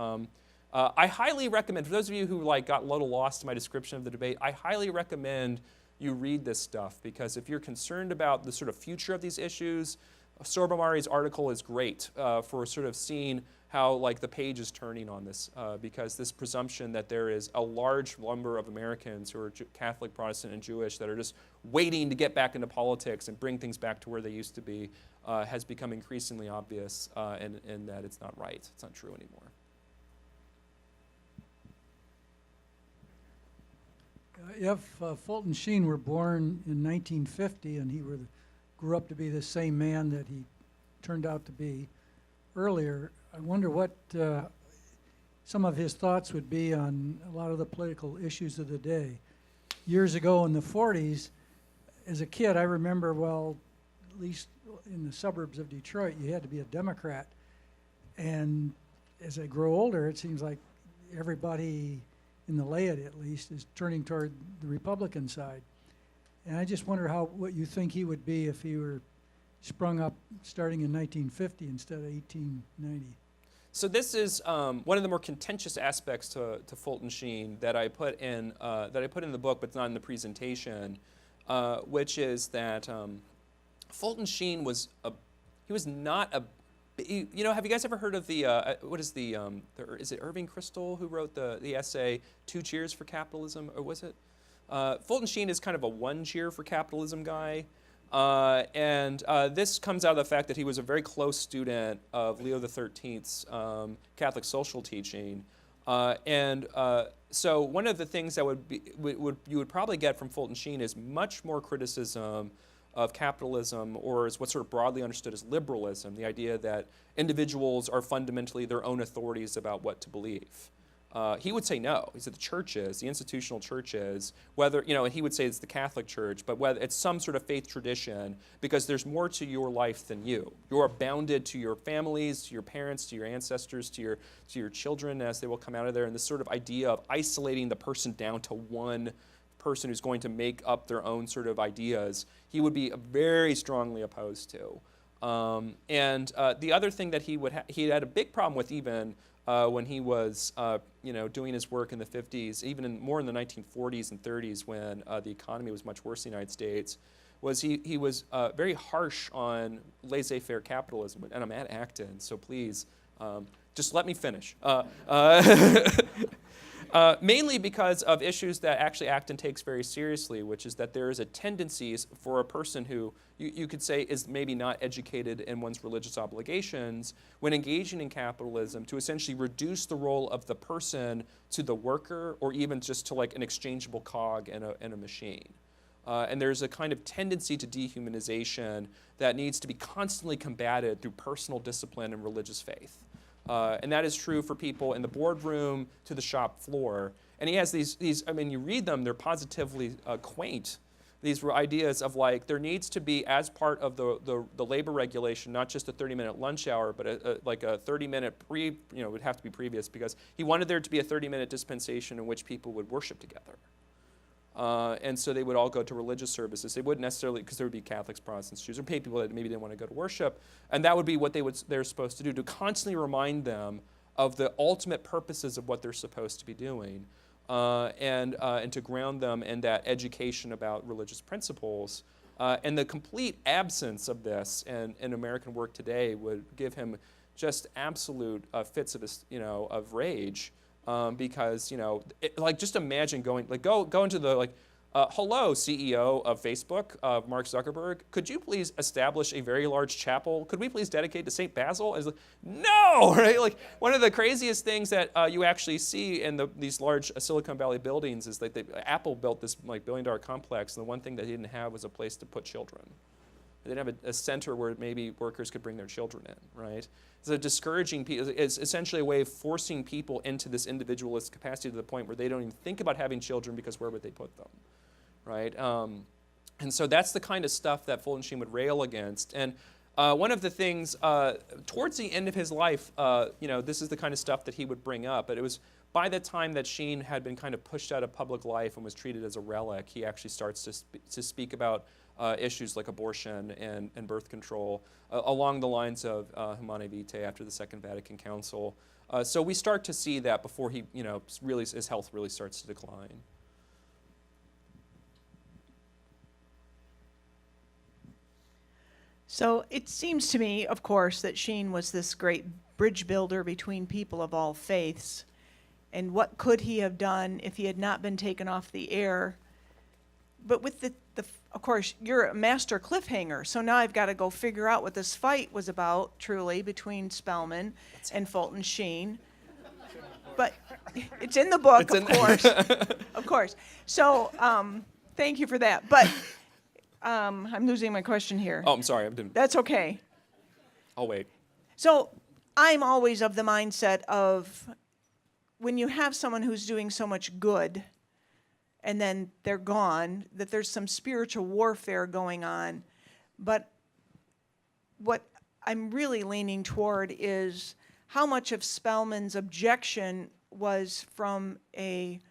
I highly recommend, for those of you who like got a little lost in my description of the debate, I highly recommend you read this stuff, because if you're concerned about the sort of future of these issues, Sohrab-Ahmari's article is great for sort of seeing how, like, the page is turning on this, because this presumption that there is a large number of Americans who are Catholic, Protestant, and Jewish that are just waiting to get back into politics and bring things back to where they used to be has become increasingly obvious, and that it's not right. It's not true anymore. If Fulton Sheen were born in 1950 and he grew up to be the same man that he turned out to be earlier, I wonder what some of his thoughts would be on a lot of the political issues of the day. Years ago in the 40s, as a kid, I remember, well, at least in the suburbs of Detroit, you had to be a Democrat. And as I grow older, it seems like everybody in the laity, at least, is turning toward the Republican side. And I just wonder what you think he would be if he were sprung up starting in 1950 instead of 1890. So this is one of the more contentious aspects to Fulton Sheen that I put in the book, but not in the presentation, which is that Fulton Sheen was not a. You know, have you guys ever heard of the is it Irving Kristol who wrote the essay "Two Cheers for Capitalism," or was it? Fulton Sheen is kind of a one cheer for capitalism guy. And this comes out of the fact that he was a very close student of Leo XIII's Catholic social teaching. So one of the things that you would probably get from Fulton Sheen is much more criticism of capitalism, or is what's sort of broadly understood as liberalism, the idea that individuals are fundamentally their own authorities about what to believe. He would say no. He said the churches, the institutional churches, whether, you know, and he would say it's the Catholic Church, but whether it's some sort of faith tradition, because there's more to your life than you. You're bounded to your families, to your parents, to your ancestors, to your children as they will come out of there. And this sort of idea of isolating the person down to one person who's going to make up their own sort of ideas, he would be very strongly opposed to. The other thing that he had a big problem with even when he was doing his work in the 50s, even more in the 1940s and 30s when the economy was much worse in the United States, was he was very harsh on laissez-faire capitalism. And I'm at Acton, so please just let me finish. Mainly because of issues that actually Acton takes very seriously, which is that there is a tendency for a person who you could say is maybe not educated in one's religious obligations when engaging in capitalism to essentially reduce the role of the person to the worker, or even just to like an exchangeable cog in a machine. And there's a kind of tendency to dehumanization that needs to be constantly combated through personal discipline and religious faith. And that is true for people in the boardroom to the shop floor. And he has these I mean, you read them, they're positively quaint. these ideas of like there needs to be, as part of the labor regulation, not just a 30-minute lunch hour, but like a 30-minute it would have to be previous, because he wanted there to be a 30-minute dispensation in which people would worship together. And so they would all go to religious services. They wouldn't necessarily, because there would be Catholics, Protestants, Jews, or people that maybe didn't want to go to worship. And that would be what they're supposed to do, to constantly remind them of the ultimate purposes of what they're supposed to be doing, and to ground them in that education about religious principles. And the complete absence of this in American work today would give him just absolute fits of rage. Because just imagine go into the hello, CEO of Facebook, Mark Zuckerberg. Could you please establish a very large chapel? Could we please dedicate to St. Basil? Like, no, right? Like one of the craziest things that you actually see in these large Silicon Valley buildings is that Apple built this billion-dollar complex, and the one thing that they didn't have was a place to put children. They didn't have a center where maybe workers could bring their children in, right? So discouraging people is essentially a way of forcing people into this individualist capacity to the point where they don't even think about having children, because where would they put them, right? And so that's the kind of stuff that Fulton Sheen would rail against. And one of the things towards the end of his life, this is the kind of stuff that he would bring up. But it was by the time that Sheen had been kind of pushed out of public life and was treated as a relic, he actually starts to speak about issues like abortion and birth control along the lines of Humanae Vitae after the Second Vatican Council. So we start to see that before he, really his health really starts to decline. So it seems to me, of course, that Sheen was this great bridge builder between people of all faiths. And what could he have done if he had not been taken off the air? But with of course, you're a master cliffhanger, so now I've got to go figure out what this fight was about, truly, between Spellman and Fulton Sheen. But it's in the book, of course. Of course. So thank you for that. But I'm losing my question here. Oh, I'm sorry. That's okay. I'll wait. So I'm always of the mindset of when you have someone who's doing so much good and then they're gone, that there's some spiritual warfare going on. But what I'm really leaning toward is how much of Spellman's objection was from a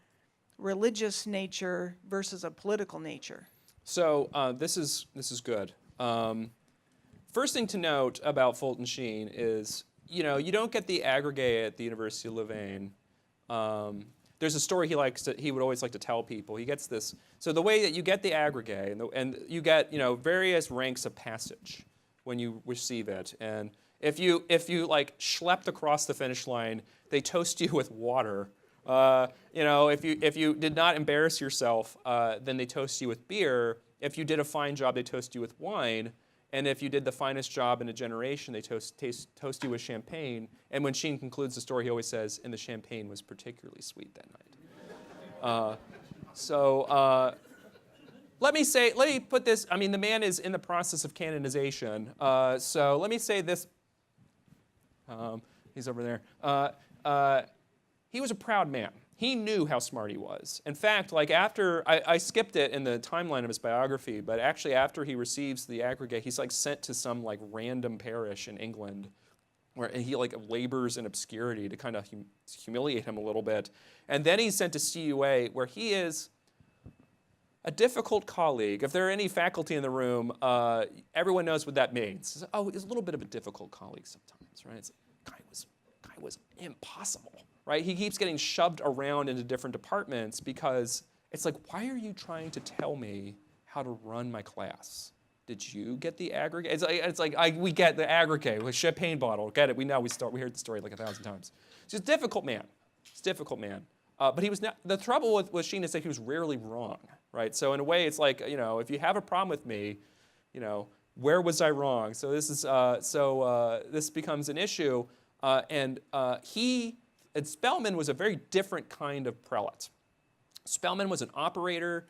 religious nature versus a political nature. So this is good. First thing to note about Fulton Sheen is, you don't get the aggregate at the University of Louvain. There's a story he would always like to tell people. He gets this. So the way that you get the aggregate, and you get various ranks of passage when you receive it. And if you schlepped across the finish line, they toast you with water. If you did not embarrass yourself, then they toast you with beer. If you did a fine job, they toast you with wine. And if you did the finest job in a generation, they toast you with champagne. And when Sheen concludes the story, he always says, and the champagne was particularly sweet that night. Let me put this, the man is in the process of canonization. So let me say this. He's over there. He was a proud man. He knew how smart he was. In fact, after, I skipped it in the timeline of his biography, but actually after he receives the aggregate, he's sent to some random parish in England where he labors in obscurity to kind of humiliate him a little bit. And then he's sent to CUA, where he is a difficult colleague. If there are any faculty in the room, everyone knows what that means. He's a little bit of a difficult colleague sometimes, right? Guy was impossible. Right? He keeps getting shoved around into different departments because it's why are you trying to tell me how to run my class? Did you get the aggregate? We get the aggregate with champagne bottle. Get it? We heard the story 1,000 times. He's a difficult man. But he was not. The trouble with Sheen is that he was rarely wrong. Right? So in a way, it's if you have a problem with me, where was I wrong? So this is this becomes an issue, and Spellman was a very different kind of prelate. Spellman was an operator.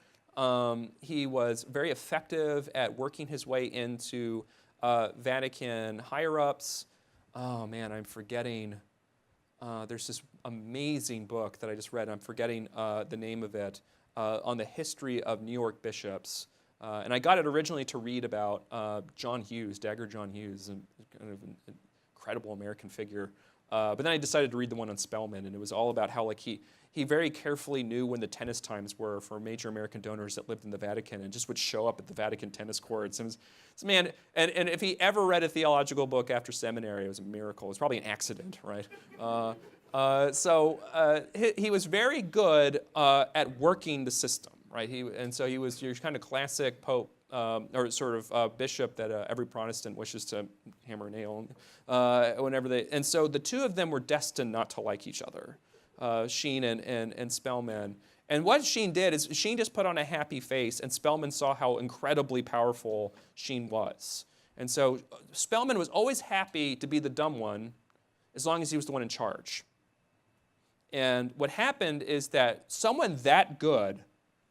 He was very effective at working his way into Vatican higher-ups. Oh, man, I'm forgetting. There's this amazing book that I just read. I'm forgetting the name of it, on the history of New York bishops. And I got it originally to read about John Hughes, Dagger John Hughes, and kind of an incredible American figure. But then I decided to read the one on Spellman, and it was all about how like he very carefully knew when the tennis times were for major American donors that lived in the Vatican, and just would show up at the Vatican tennis courts. And man, and if he ever read a theological book after seminary, it was a miracle. It was probably an accident, right? He was very good at working the system, right? So he was your kind of classic pope, or sort of bishop that every Protestant wishes to hammer a nail whenever they. And so the two of them were destined not to like each other, Sheen and Spellman. And what Sheen did is Sheen just put on a happy face, and Spellman saw how incredibly powerful Sheen was. And so Spellman was always happy to be the dumb one, as long as he was the one in charge. And what happened is that someone that good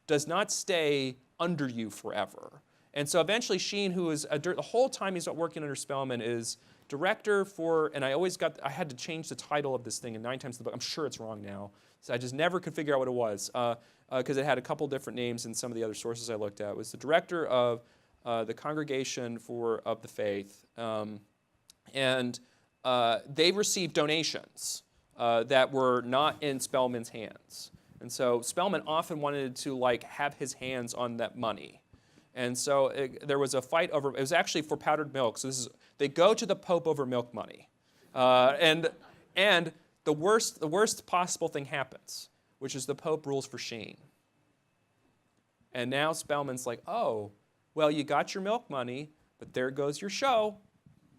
does not stay under you forever. And so eventually Sheen, who is, the whole time he's working under Spellman, is director for, and I had to change the title of this thing in 9 times in the book. I'm sure it's wrong now. So I just never could figure out what it was, because it had a couple different names in some of the other sources I looked at. It was the director of the Congregation of the Faith. And they received donations that were not in Spellman's hands. And so Spellman often wanted to have his hands on that money. And so there was a fight over, it was actually for powdered milk. So they go to the Pope over milk money. And the worst possible thing happens, which is the Pope rules for Sheen. And now Spellman's like, oh, well, you got your milk money, but there goes your show,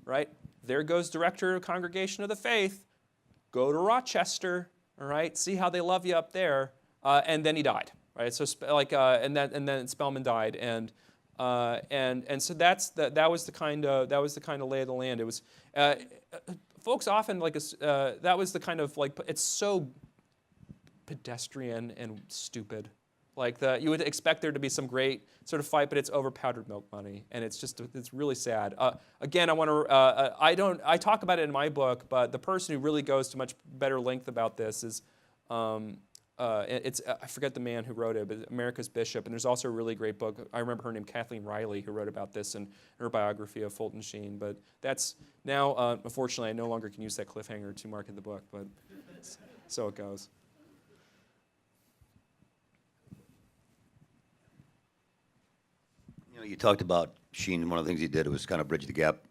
right? There goes director of Congregation of the Faith. Go to Rochester, all right? See how they love you up there. And then he died, right? So and then Spellman died, and so that was the kind of lay of the land. It was folks often that was the kind of it's so pedestrian and stupid. You would expect there to be some great sort of fight, but it's over powdered milk money, and it's really sad. Again, I talk about it in my book, but the person who really goes to much better length about this is I forget the man who wrote it, but America's Bishop, and there's also a really great book. I remember her name, Kathleen Riley, who wrote about this in her biography of Fulton Sheen. But that's now, unfortunately, I no longer can use that cliffhanger to market the book, but so it goes. You talked about Sheen. One of the things he did was kind of bridge the gap,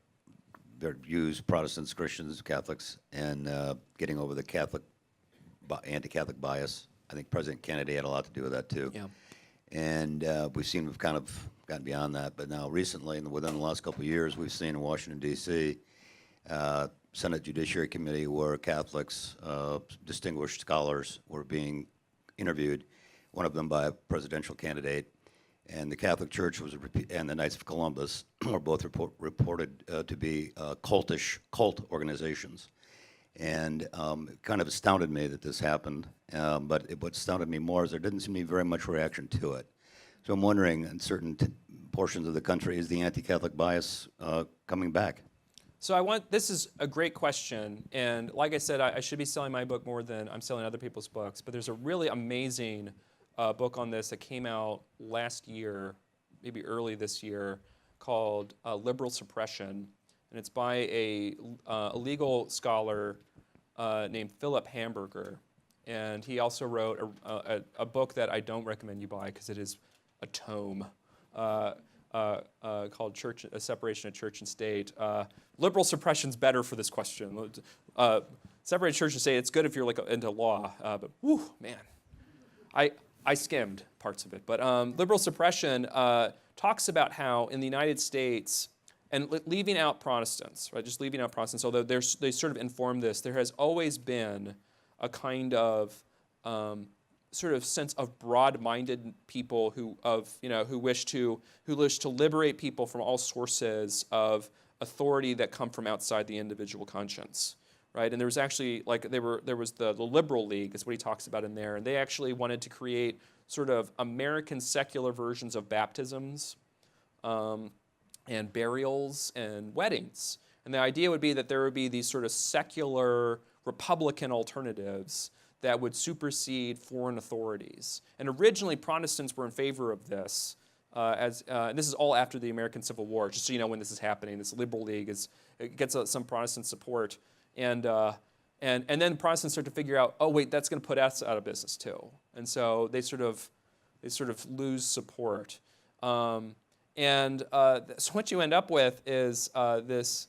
their views, Protestants, Christians, Catholics, and getting over the anti-Catholic bias. I think President Kennedy had a lot to do with that too. Yeah. And we've kind of gotten beyond that. But now recently, and within the last couple of years, we've seen in Washington, D.C., Senate Judiciary Committee where Catholics, distinguished scholars were being interviewed, one of them by a presidential candidate. And the Catholic Church and the Knights of Columbus were both reported to be cult organizations. And it kind of astounded me that this happened. But what astounded me more is there didn't seem to be very much reaction to it. So I'm wondering, in certain portions of the country, is the anti-Catholic bias coming back? So this is a great question. And like I said, I should be selling my book more than I'm selling other people's books. But there's a really amazing book on this that came out last year, maybe early this year, called Liberal Suppression. And it's by a legal scholar named Philip Hamburger. And he also wrote a book that I don't recommend you buy because it is a tome called Separation of Church and State. Liberal suppression's better for this question. Separate church and state, it's good if you're into law, but whew, man. I skimmed parts of it. But liberal suppression talks about how in the United States, and leaving out Protestants, right? Just leaving out Protestants, although they sort of inform this, there has always been a kind of sort of sense of broad-minded people who wish to liberate people from all sources of authority that come from outside the individual conscience, right? And there was actually there was the Liberal League, is what he talks about in there, and they actually wanted to create sort of American secular versions of baptisms. And burials and weddings. And the idea would be that there would be these sort of secular Republican alternatives that would supersede foreign authorities. And originally Protestants were in favor of this, and this is all after the American Civil War, just so you know when this is happening. This liberal league it gets some Protestant support, and then Protestants start to figure out, oh wait, that's going to put us out of business too, and so they sort of lose support, so what you end up with is this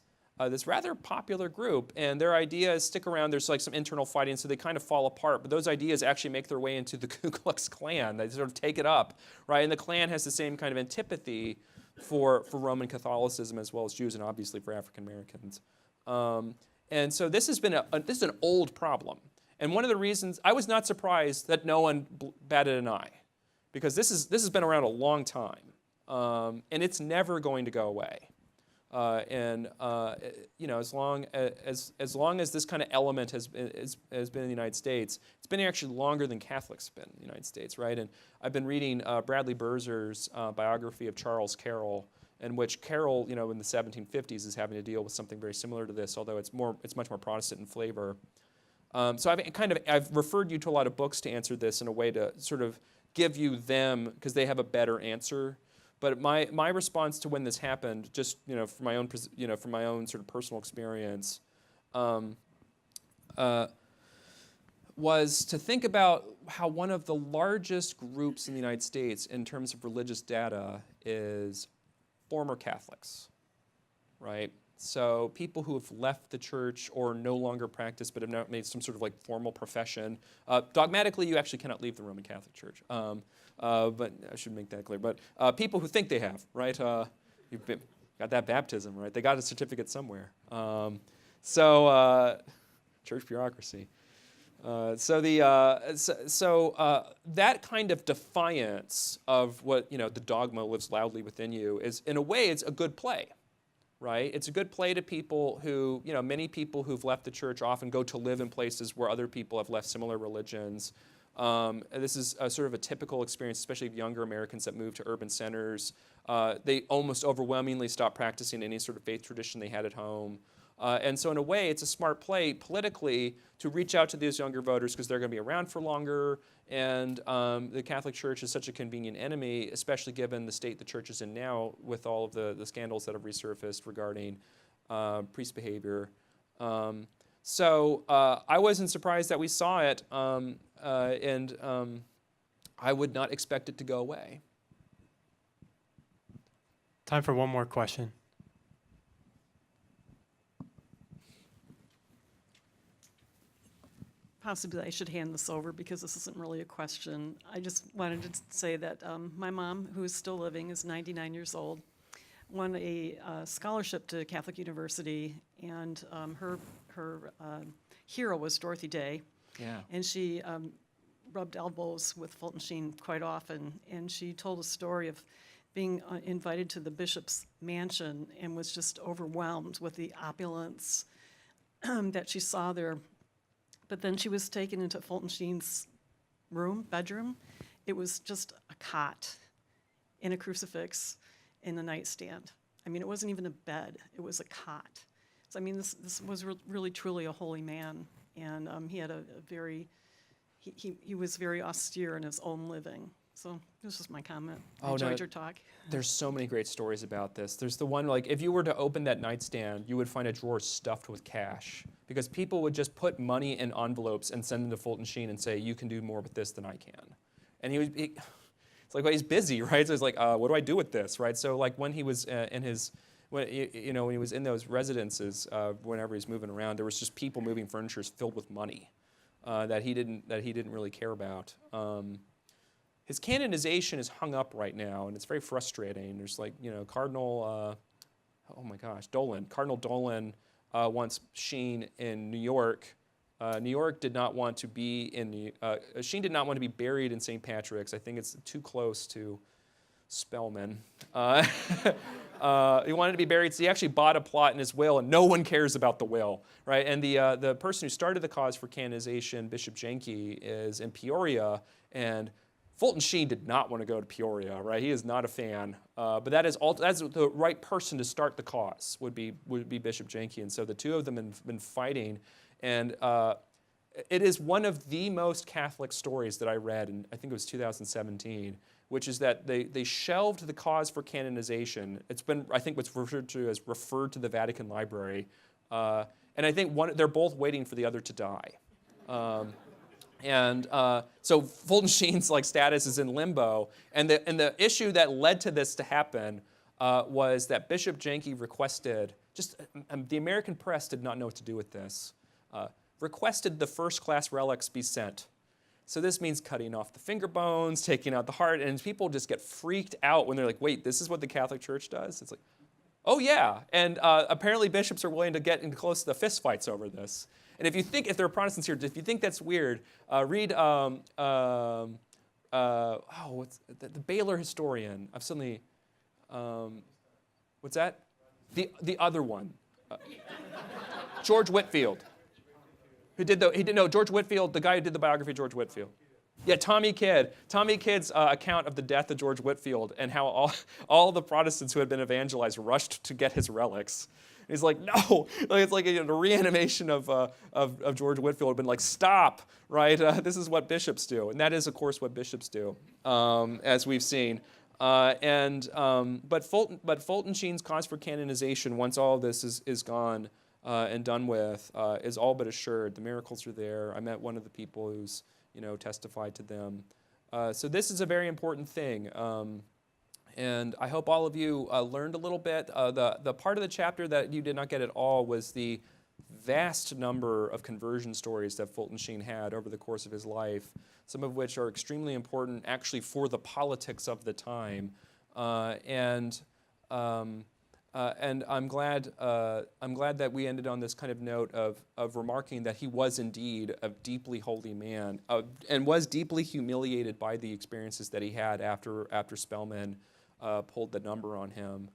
rather popular group, and their ideas stick around. There's like some internal fighting, so they kind of fall apart. But those ideas actually make their way into the Ku Klux Klan. They sort of take it up, right? And the Klan has the same kind of antipathy for Roman Catholicism as well as Jews, and obviously for African Americans. And so this has been this is an old problem. And one of the reasons I was not surprised that no one batted an eye, because this has been around a long time, and it's never going to go away. As long as this kind of element has been in the United States, it's been actually longer than Catholics have been in the United States, right? And I've been reading Bradley Berzer's biography of Charles Carroll, in which Carroll, in the 1750s, is having to deal with something very similar to this, although it's much more Protestant in flavor. So I've referred you to a lot of books to answer this in a way to sort of give you them, because they have a better answer. But my response to when this happened, just from my own sort of personal experience, was to think about how one of the largest groups in the United States in terms of religious data is former Catholics, right? So people who have left the church or no longer practice but have now made some sort of like formal profession. Dogmatically, you actually cannot leave the Roman Catholic Church. But I should make that clear. But people who think they have, right? You've got that baptism, right? They got a certificate somewhere. Church bureaucracy. That kind of defiance of what the dogma lives loudly within you is, in a way, it's a good play, right? It's a good play to people who, many people who've left the church often go to live in places where other people have left similar religions. This is sort of a typical experience, especially of younger Americans that move to urban centers. They almost overwhelmingly stop practicing any sort of faith tradition they had at home. And so in a way, it's a smart play politically to reach out to these younger voters because they're going to be around for longer. And the Catholic Church is such a convenient enemy, especially given the state the church is in now with all of the scandals that have resurfaced regarding priest behavior. So I wasn't surprised that we saw it, and I would not expect it to go away. Time for one more question. Possibly I should hand this over because this isn't really a question. I just wanted to say that my mom, who is still living, is 99 years old, won a scholarship to Catholic University, and her hero was Dorothy Day. Yeah. And she rubbed elbows with Fulton Sheen quite often, and she told a story of being invited to the bishop's mansion and was just overwhelmed with the opulence that she saw there. But then she was taken into Fulton Sheen's bedroom. It was just a cot and a crucifix and a nightstand. I mean, it wasn't even a bed, it was a cot. So I mean, this was really truly a holy man, and he had he was very austere in his own living. So this was my comment. I enjoyed your talk. There's so many great stories about this. There's the one, like, if you were to open that nightstand, you would find a drawer stuffed with cash, because people would just put money in envelopes and send them to Fulton Sheen and say, you can do more with this than I can. And it's like, well, he's busy, right? So he's like, what do I do with this, right? So like when he was when he was in those residences, whenever he's moving around, there was just people moving furniture filled with money that he didn't really care about. His canonization is hung up right now, and it's very frustrating. There's like, Cardinal, Cardinal Dolan wants Sheen in New York. New York did not want to be in Sheen did not want to be buried in St. Patrick's. I think it's too close to Spelman. He wanted to be buried, so he actually bought a plot in his will, and no one cares about the will, right? And the person who started the cause for canonization, Bishop Jenke, is in Peoria, and Fulton Sheen did not want to go to Peoria, right? He is not a fan, but that's the right person to start the cause would be Bishop Jenke, and so the two of them have been fighting, and it is one of the most Catholic stories that I read, and I think it was 2017, which is that they shelved the cause for canonization. It's been, I think, what's referred to as referred to the Vatican Library. And I think they're both waiting for the other to die. So Fulton Sheen's status is in limbo. And the issue that led to this to happen was that Bishop Janke requested, the American press did not know what to do with this, requested the first-class relics be sent. So this means cutting off the finger bones, taking out the heart, and people just get freaked out when they're like, wait, this is what the Catholic Church does? It's like, oh yeah, and apparently bishops are willing to get into close to the fist fights over this. And if there are Protestants here, if you think that's weird, read what's the Baylor historian. I've suddenly, what's that? The other one, George Whitefield. George Whitefield, the guy who did the biography of George Whitefield. Yeah, Tommy Kidd. Tommy Kidd's account of the death of George Whitefield and how all the Protestants who had been evangelized rushed to get his relics. And he's like, no, it's like a reanimation of George Whitefield had been like, stop, right? This is what bishops do, and that is, of course, what bishops do, as we've seen. But Fulton Sheen's cause for canonization, once all of this is gone and done with, is all but assured. The miracles are there. I met one of the people who's testified to them. So this is a very important thing. And I hope all of you learned a little bit. The part of the chapter that you did not get at all was the vast number of conversion stories that Fulton Sheen had over the course of his life, some of which are extremely important actually for the politics of the time. And I'm glad that we ended on this kind of note of remarking that he was indeed a deeply holy man and was deeply humiliated by the experiences that he had after Spellman pulled the number on him.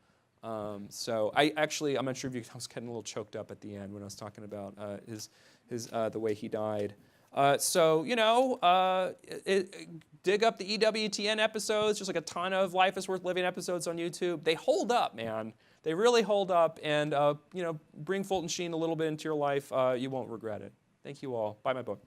So I'm not sure if I was getting a little choked up at the end when I was talking about the way he died. Dig up the EWTN episodes. There's like a ton of Life is Worth Living episodes on YouTube. They hold up, man. They really hold up, and bring Fulton Sheen a little bit into your life. You won't regret it. Thank you all. Buy my book.